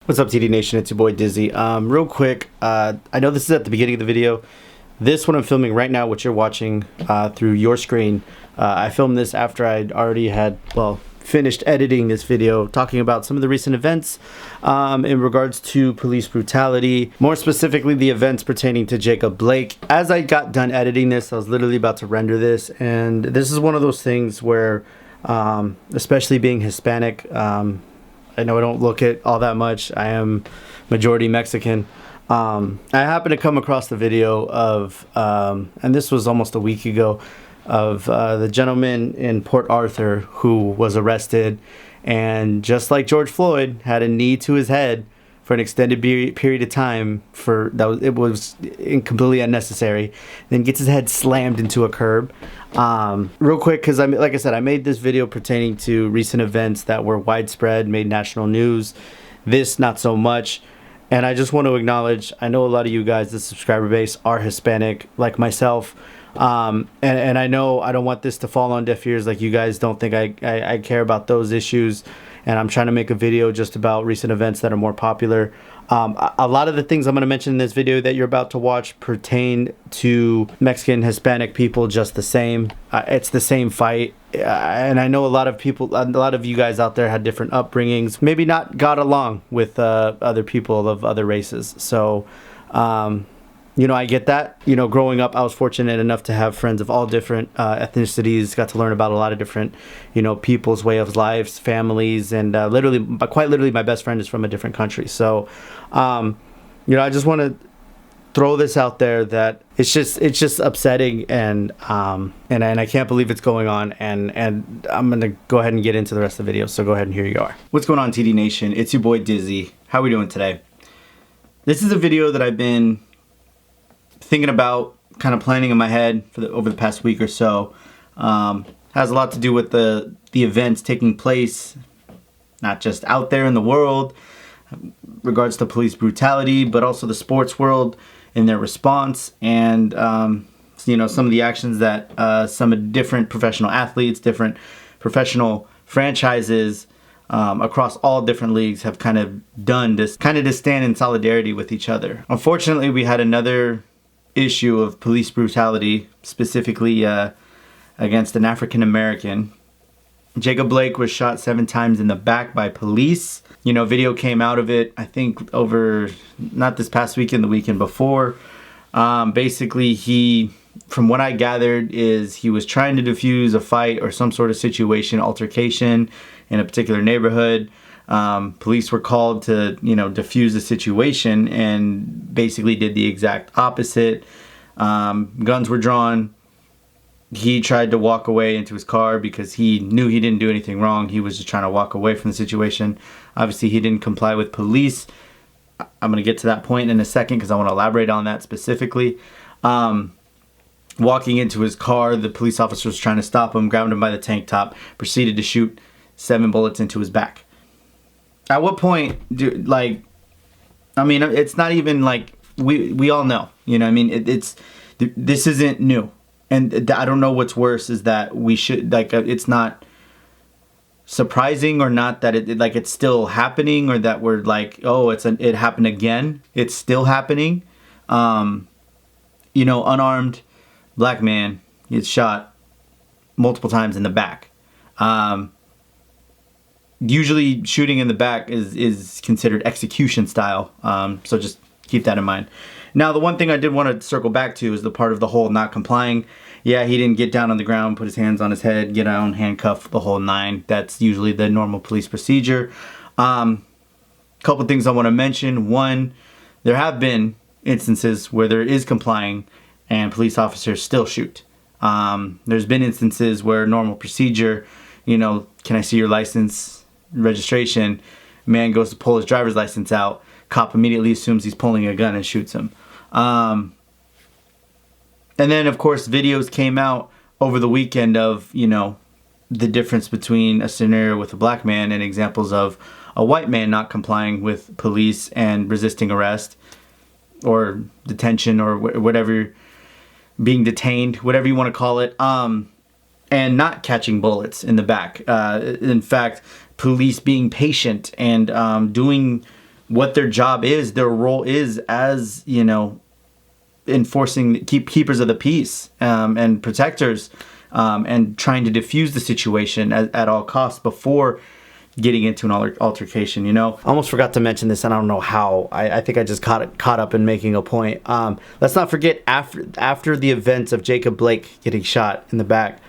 What's up, TD Nation? It's your boy Dizzy. Real quick, I know this is at the beginning of the video. This one I'm filming right now, what you're watching through your screen. I filmed this after I'd already finished editing this video, talking about some of the recent events in regards to police brutality, more specifically the events pertaining to Jacob Blake. As I got done editing this, I was literally about to render this, and this is one of those things where, especially being Hispanic, I know I don't look it all that much. I am majority Mexican. I happened to come across the video of, and this was almost a week ago, of the gentleman in Port Arthur who was arrested, and just like George Floyd, had a knee to his head for an extended period of time. It was completely unnecessary. Then gets his head slammed into a curb. Real quick, because like I said, I made this video pertaining to recent events that were widespread, made national news. This not so much. And I just want to acknowledge, I know a lot of you guys, the subscriber base, are Hispanic like myself. And I know I don't want this to fall on deaf ears, like you guys don't think I care about those issues, and I'm trying to make a video just about recent events that are more popular. A lot of the things I'm going to mention in this video that you're about to watch pertain to Mexican, Hispanic people just the same. It's the same fight. And I know a lot of you guys out there had different upbringings, maybe not got along with other people of other races. So, I get that. Growing up, I was fortunate enough to have friends of all different ethnicities, got to learn about a lot of different, people's way of lives, families, and quite literally, my best friend is from a different country. So, I just want to throw this out there that it's just upsetting, and I can't believe it's going on, and I'm gonna go ahead and get into the rest of the video. So go ahead, and here you are. What's going on, TD Nation? It's your boy Dizzy. How we doing today? This is a video that I've been thinking about, kind of planning in my head over the past week or so. Has a lot to do with the events taking place, not just out there in the world, regards to police brutality, but also the sports world in their response, and some of the actions that some different professional athletes, different professional franchises across all different leagues have kind of done to stand in solidarity with each other. Unfortunately, we had another issue of police brutality, specifically against an African American. Jacob Blake was shot 7 times in the back by police. Video came out of it, I think over, not this past weekend, the weekend before. Basically, from what I gathered, is he was trying to defuse a fight or some sort of altercation in a particular neighborhood. Police were called to, defuse the situation, and basically did the exact opposite. Guns were drawn. He tried to walk away into his car because he knew he didn't do anything wrong. He was just trying to walk away from the situation. Obviously, he didn't comply with police. I'm going to get to that point in a second because I want to elaborate on that specifically. Walking into his car, the police officer was trying to stop him, grabbed him by the tank top, proceeded to shoot 7 bullets into his back. At what point it's not even like we all know, this isn't new. And I don't know what's worse is that we should, it's not surprising or not that it's still happening, or that we're like, oh, it happened again. It's still happening. Unarmed black man gets shot multiple times in the back. Usually shooting in the back is considered execution style. So just keep that in mind. Now, the one thing I did want to circle back to is the part of the whole not complying. Yeah, he didn't get down on the ground, put his hands on his head, get down, handcuff, the whole 9. That's usually the normal police procedure. Couple things I want to mention. One, there have been instances where there is complying and police officers still shoot. There's been instances where normal procedure, can I see your license, registration? Man goes to pull his driver's license out. Cop immediately assumes he's pulling a gun and shoots him. And then, of course, videos came out over the weekend of, the difference between a scenario with a black man and examples of a white man not complying with police and resisting arrest or detention or whatever, being detained, whatever you want to call it, and not catching bullets in the back. In fact, police being patient and doing what their job is, their role is as, you know, enforcing keepers of the peace, and protectors, and trying to diffuse the situation at all costs before getting into an altercation. You know, I almost forgot to mention this, and I don't know how. I think I just caught up in making a point. Let's not forget, after the events of Jacob Blake getting shot in the back,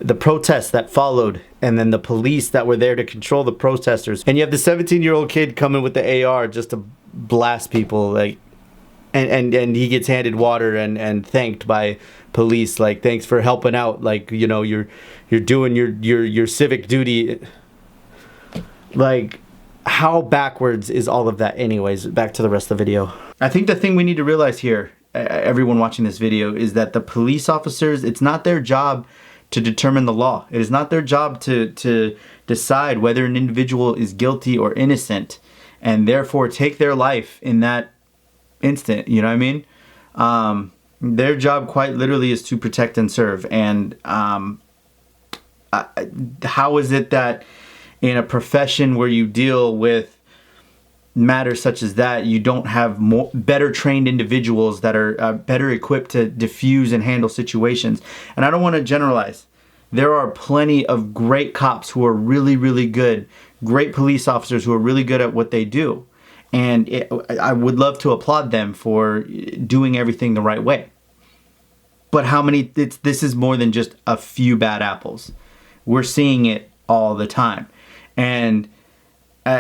the protests that followed, and then the police that were there to control the protesters, and you have the 17-year-old kid coming with the AR just to blast people, like, and he gets handed water and thanked by police, like, thanks for helping out, like, you know, you're doing your civic duty. Like, how backwards is all of that? Anyways, back to the rest of the video. I think the thing we need to realize here, everyone watching this video, is that the police officers, it's not their job to determine the law. It is not their job to decide whether an individual is guilty or innocent, and therefore take their life in that instant. You know what I mean? Their job quite literally is to protect and serve. And how is it that in a profession where you deal with matters such as that, you don't have better trained individuals that are better equipped to diffuse and handle situations? And I don't want to generalize. There are plenty of great cops who are really, really good, great police officers who are really good at what they do. And I would love to applaud them for doing everything the right way. But how many, this is more than just a few bad apples. We're seeing it all the time. And,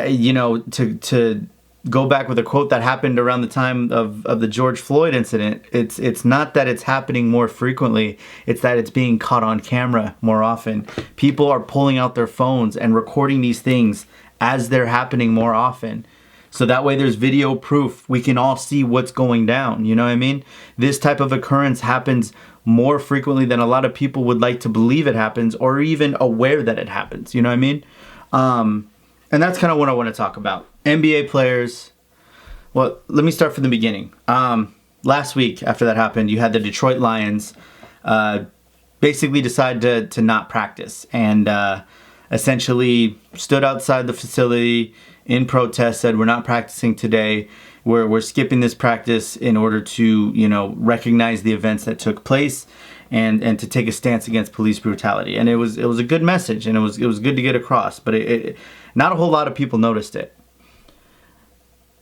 you know, to go back with a quote that happened around the time of the George Floyd incident, it's not that it's happening more frequently, it's that it's being caught on camera more often. People are pulling out their phones and recording these things as they're happening more often. So that way there's video proof. We can all see what's going down. You know what I mean? This type of occurrence happens more frequently than a lot of people would like to believe it happens, or even aware that it happens. You know what I mean? And that's kind of what I want to talk about. NBA players. Well, let me start from the beginning. Last week, after that happened, you had the Detroit Lions basically decide to not practice, and essentially stood outside the facility in protest, said, we're not practicing today. We're skipping this practice in order to, you know, recognize the events that took place and to take a stance against police brutality. And it was a good message, and it was good to get across, but not a whole lot of people noticed it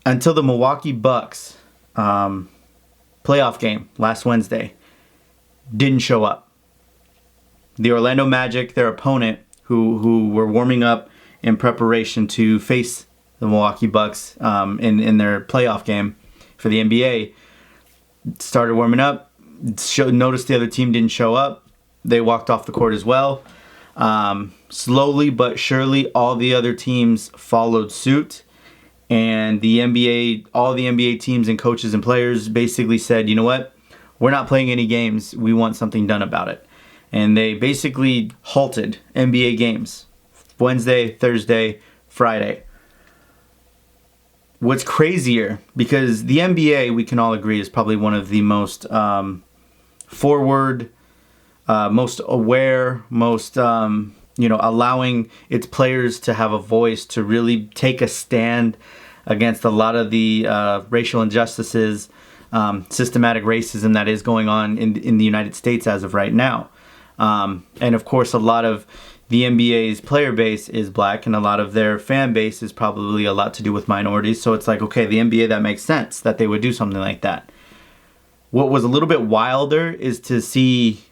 until the Milwaukee Bucks playoff game last Wednesday didn't show up. The Orlando Magic, their opponent, who were warming up in preparation to face the Milwaukee Bucks in their playoff game for the NBA, started warming up, noticed the other team didn't show up. They walked off the court as well. Slowly but surely, all the other teams followed suit. And the NBA, all the NBA teams and coaches and players basically said, you know what? We're not playing any games. We want something done about it. And they basically halted NBA games Wednesday, Thursday, Friday. What's crazier, because the NBA, we can all agree, is probably one of the most forward, most aware, most, allowing its players to have a voice, to really take a stand against a lot of the racial injustices, systematic racism that is going on in the United States as of right now. And of course, a lot of the NBA's player base is black, and a lot of their fan base is probably a lot to do with minorities. So it's like, okay, the NBA, that makes sense that they would do something like that. What was a little bit wilder is to see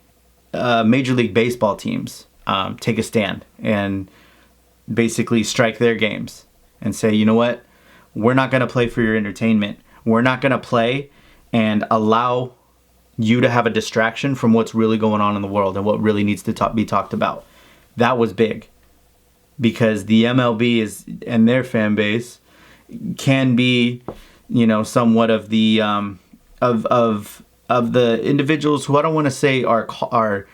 Major League Baseball teams take a stand and basically strike their games and say, you know what, we're not going to play for your entertainment. We're not going to play and allow you to have a distraction from what's really going on in the world and what really needs to be talked about. That was big, because the MLB and their fan base can be, somewhat of the of the individuals who I don't want to say are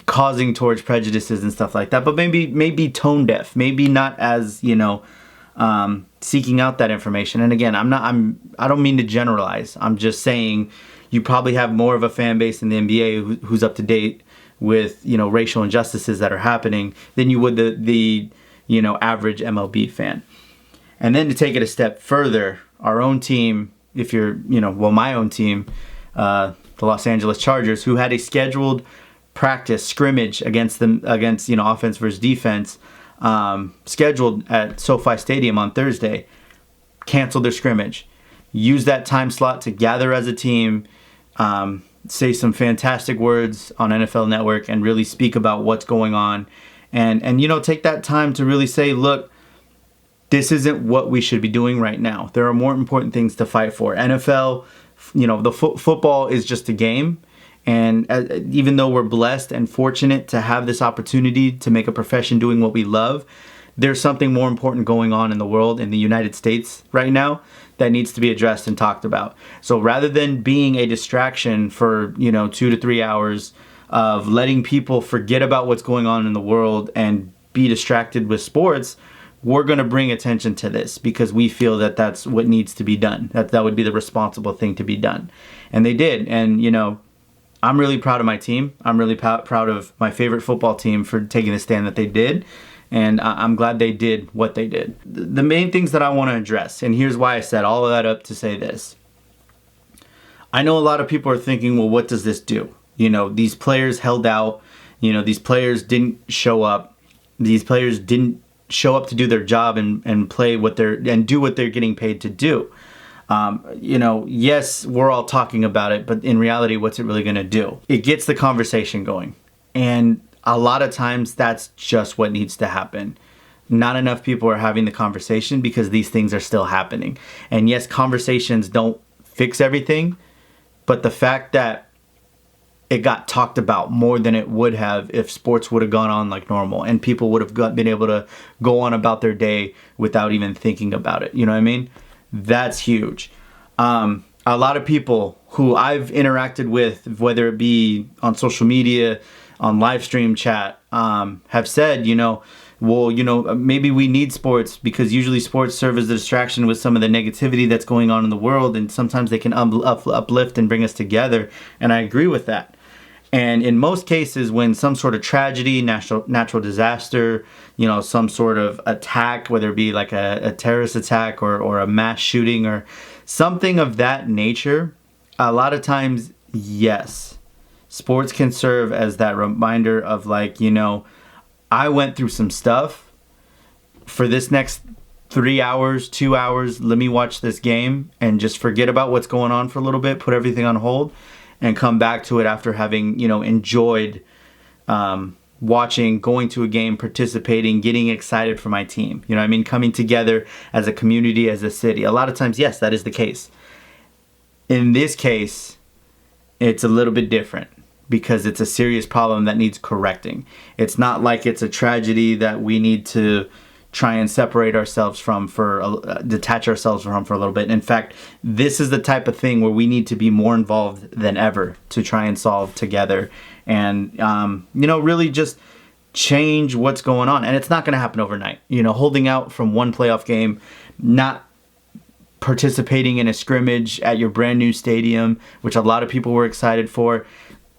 causing towards prejudices and stuff like that, but maybe tone deaf, maybe not as seeking out that information. And again, I don't mean to generalize. I'm just saying you probably have more of a fan base in the NBA who's up to date with racial injustices that are happening than you would the average MLB fan. And then to take it a step further, our own team, if you're, my own team, the Los Angeles Chargers, who had a scheduled practice scrimmage against offense versus defense, scheduled at SoFi Stadium on Thursday, canceled their scrimmage. Use that time slot to gather as a team, say some fantastic words on NFL Network, and really speak about what's going on. And take that time to really say, look, this isn't what we should be doing right now. There are more important things to fight for. NFL, the football is just a game. And even though we're blessed and fortunate to have this opportunity to make a profession doing what we love, there's something more important going on in the world, in the United States right now, that needs to be addressed and talked about. So rather than being a distraction for, 2 to 3 hours of letting people forget about what's going on in the world and be distracted with sports, we're going to bring attention to this because we feel that that's what needs to be done. That would be the responsible thing to be done. And they did. And, I'm really proud of my team. I'm really proud of my favorite football team for taking the stand that they did. And I'm glad they did what they did. The main things that I want to address, and here's why I set all of that up to say this. I know a lot of people are thinking, well, what does this do? These players held out. These players didn't show up. These players didn't show up to do their job and play and do what they're getting paid to do. Yes, we're all talking about it, but in reality, what's it really going to do? It gets the conversation going. And a lot of times that's just what needs to happen. Not enough people are having the conversation because these things are still happening. And yes, conversations don't fix everything, but the fact that it got talked about more than it would have if sports would have gone on like normal and people would have been able to go on about their day without even thinking about it. You know what I mean? That's huge. A lot of people who I've interacted with, whether it be on social media, on live stream chat, have said, maybe we need sports because usually sports serve as a distraction with some of the negativity that's going on in the world, and sometimes they can uplift and bring us together. And I agree with that. And in most cases, when some sort of tragedy, natural disaster, some sort of attack, whether it be like a terrorist attack or a mass shooting or something of that nature, a lot of times, yes, sports can serve as that reminder of I went through some stuff. For this next 3 hours, 2 hours, let me watch this game and just forget about what's going on for a little bit, put everything on hold, and come back to it after having, enjoyed watching, going to a game, participating, getting excited for my team. Coming together as a community, as a city. A lot of times, yes, that is the case. In this case, it's a little bit different because it's a serious problem that needs correcting. It's not like it's a tragedy that we need to try and separate ourselves from detach ourselves from for a little bit. In fact, this is the type of thing where we need to be more involved than ever to try and solve together and, really just change what's going on. And it's not going to happen overnight. Holding out from one playoff game, not participating in a scrimmage at your brand new stadium, which a lot of people were excited for.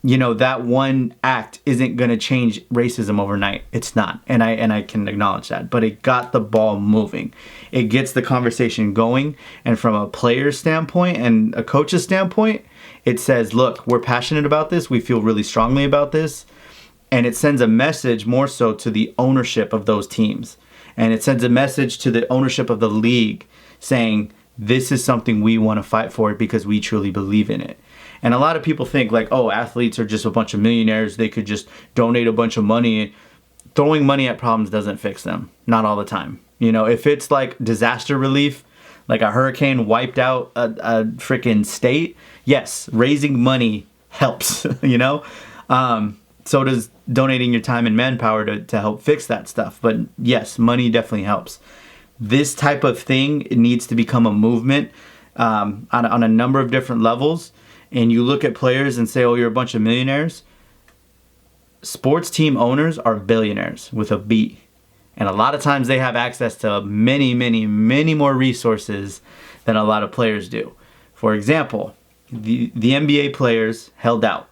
That one act isn't going to change racism overnight. It's not. And I can acknowledge that. But it got the ball moving. It gets the conversation going. And from a player's standpoint and a coach's standpoint, it says, look, we're passionate about this. We feel really strongly about this. And it sends a message more so to the ownership of those teams. And it sends a message to the ownership of the league saying, this is something we want to fight for because we truly believe in it. And a lot of people think athletes are just a bunch of millionaires. They could just donate a bunch of money. Throwing money at problems doesn't fix them. Not all the time. If it's like disaster relief, like a hurricane wiped out a freaking state, yes, raising money helps, So does donating your time and manpower to help fix that stuff. But yes, money definitely helps. This type of thing, it needs to become a movement on a number of different levels. And you look at players and say, oh, you're a bunch of millionaires. Sports team owners are billionaires with a B. And a lot of times they have access to many, many, many more resources than a lot of players do. For example, the NBA players held out.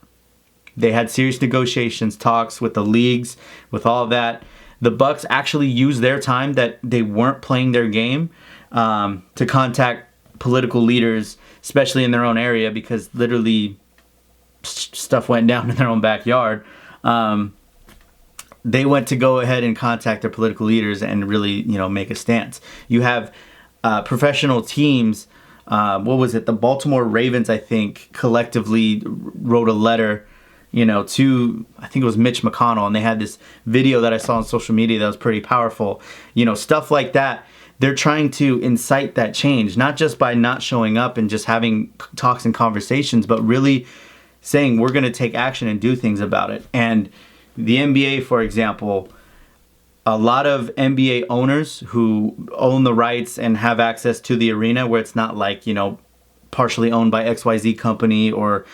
They had serious negotiations, talks with the leagues, with all of that. The Bucks actually used their time that they weren't playing their game to contact political leaders, especially in their own area, because literally stuff went down in their own backyard. They went to go ahead and contact their political leaders and really, make a stance. You have professional teams. What was it? The Baltimore Ravens, I think, collectively wrote a letter, to, I think it was Mitch McConnell, and they had this video that I saw on social media that was pretty powerful. Stuff like that. They're trying to incite that change, not just by not showing up and just having talks and conversations, but really saying we're going to take action and do things about it. And the NBA, for example, a lot of NBA owners who own the rights and have access to the arena, where it's not like, partially owned by XYZ company, or,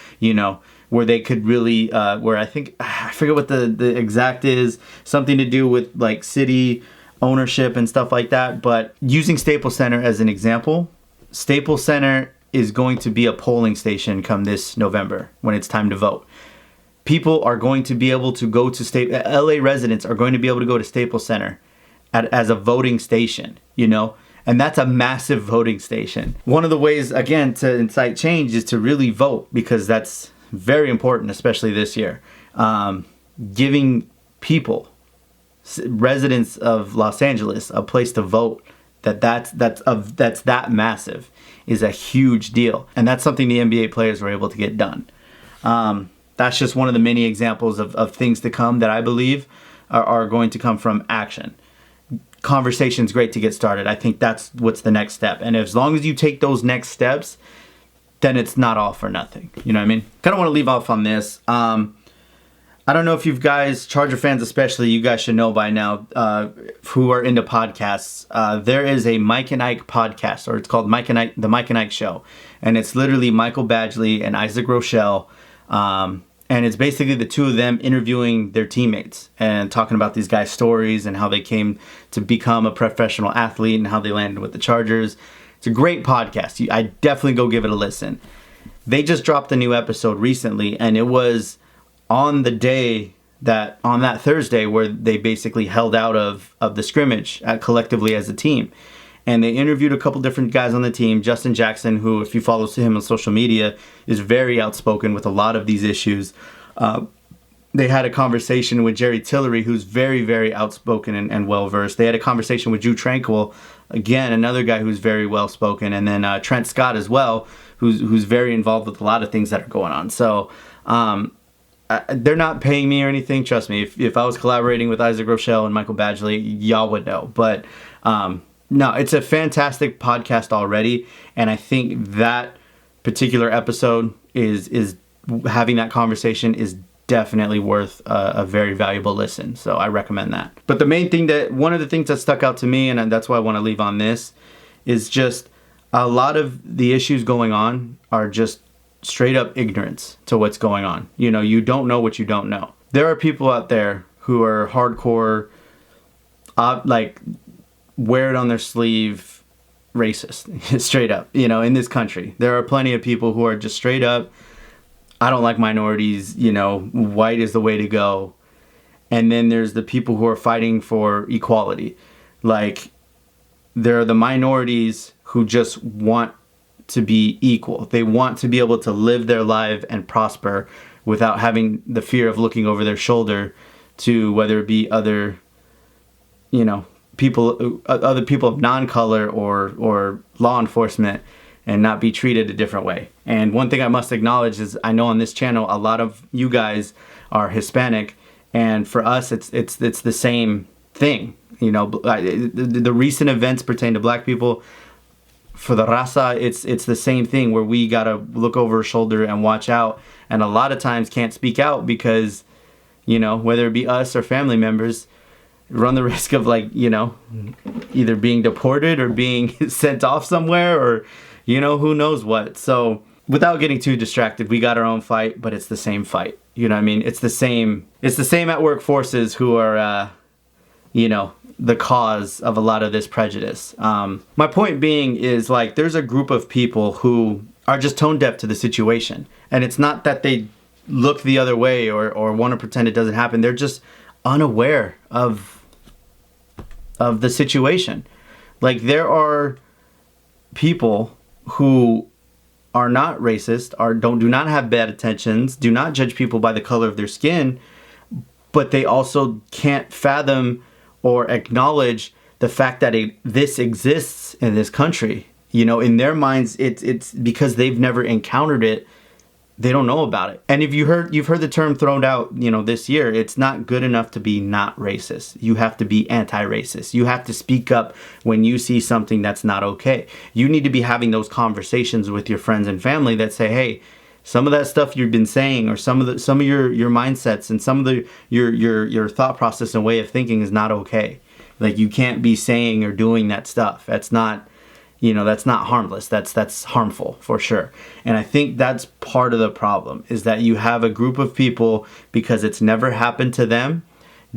where they could really, where I forget what the exact is, something to do with like city ownership and stuff like that. But using Staples Center as an example, Staples Center is going to be a polling station come this November when it's time to vote. People are going to be able to go to LA residents are going to be able to go to Staples Center as a voting station, and that's a massive voting station. One of the ways, again, to incite change is to really vote, because that's very important, especially this year. Giving people, residents of Los Angeles, a place to vote that's that massive is a huge deal, and that's something the NBA players were able to get done. That's just one of the many examples of things to come that I believe are going to come from action. Conversation's great to get started. I think that's what's the next step. And as long as you take those next steps, then it's not all for nothing. You know what I mean? Kind of want to leave off on this. I don't know if you guys, Charger fans especially, you guys should know by now, who are into podcasts. There is a Mike and Ike podcast, or it's called The Mike and Ike Show. And it's literally Michael Badgley and Isaac Rochelle. And it's basically the two of them interviewing their teammates and talking about these guys' stories and how they came to become a professional athlete and how they landed with the Chargers. It's a great podcast. I definitely go give it a listen. They just dropped a new episode recently, and it was on that Thursday where they basically held out of the scrimmage collectively as a team. And they interviewed a couple different guys on the team. Justin Jackson, who, if you follow him on social media, is very outspoken with a lot of these issues. They had a conversation with Jerry Tillery, who's very, very outspoken and well-versed. They had a conversation with Drew Tranquil, again, another guy who's very well-spoken. And then Trent Scott as well, who's very involved with a lot of things that are going on. So they're not paying me or anything. Trust me, if I was collaborating with Isaac Rochelle and Michael Badgley, y'all would know. But no, it's a fantastic podcast already, and I think that particular episode is having that conversation is definitely worth a very valuable listen. So I recommend that. But one of the things that stuck out to me, and that's why I want to leave on this, is just a lot of the issues going on are just straight up ignorance to what's going on. You don't know what you don't know. There are people out there who are hardcore, wear it on their sleeve racist, straight up, in this country. There are plenty of people who are just straight up, I don't like minorities, white is the way to go. And then there's the people who are fighting for equality. Like, there are the minorities who just want to be equal. They want to be able to live their life and prosper without having the fear of looking over their shoulder to whether it be other people of non-color or law enforcement, and not be treated a different way. And one thing I must acknowledge is I know on this channel a lot of you guys are Hispanic, and for us it's the same thing. The recent events pertain to black people. For the raza, it's the same thing, where we gotta look over our shoulder and watch out, and a lot of times can't speak out because whether it be us or family members, run the risk of either being deported or being sent off somewhere, or who knows what. So without getting too distracted, we got our own fight, but it's the same fight. You know what I mean? It's the same at work forces who are the cause of a lot of this prejudice. My point being is, there's a group of people who are just tone deaf to the situation, and it's not that they look the other way or want to pretend it doesn't happen. They're just unaware of the situation. There are people who are not racist, do not have bad intentions, do not judge people by the color of their skin, but they also can't fathom or acknowledge the fact that this exists in this country. You know, in their minds, it's because they've never encountered it. They don't know about it. And if you've heard the term thrown out, you know, this year, it's not good enough to be not racist. You have to be anti-racist. You have to speak up when you see something that's not okay. You need to be having those conversations with your friends and family that say, hey, some of that stuff you've been saying, or some of your mindsets and some of your thought process and way of thinking is not okay. Like, you can't be saying or doing that stuff. That's not, you know, that's not harmless. That's harmful for sure. And I think that's part of the problem, is that you have a group of people, because it's never happened to them,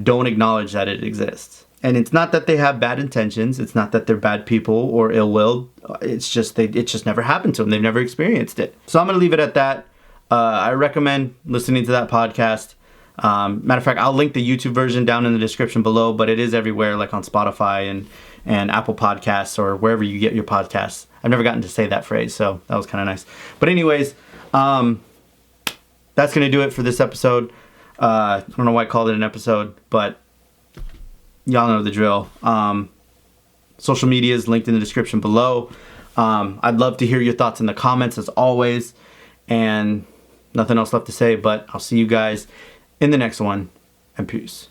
don't acknowledge that it exists. And it's not that they have bad intentions. It's not that they're bad people or ill-willed. It's just it just never happened to them. They've never experienced it. So I'm going to leave it at that. I recommend listening to that podcast. Matter of fact, I'll link the YouTube version down in the description below, but it is everywhere, like on Spotify and Apple Podcasts, or wherever you get your podcasts. I've never gotten to say that phrase, so that was kind of nice. But anyways, that's going to do it for this episode. I don't know why I called it an episode, but y'all know the drill. Social media is linked in the description below. I'd love to hear your thoughts in the comments, as always. And nothing else left to say, but I'll see you guys in the next one, and peace.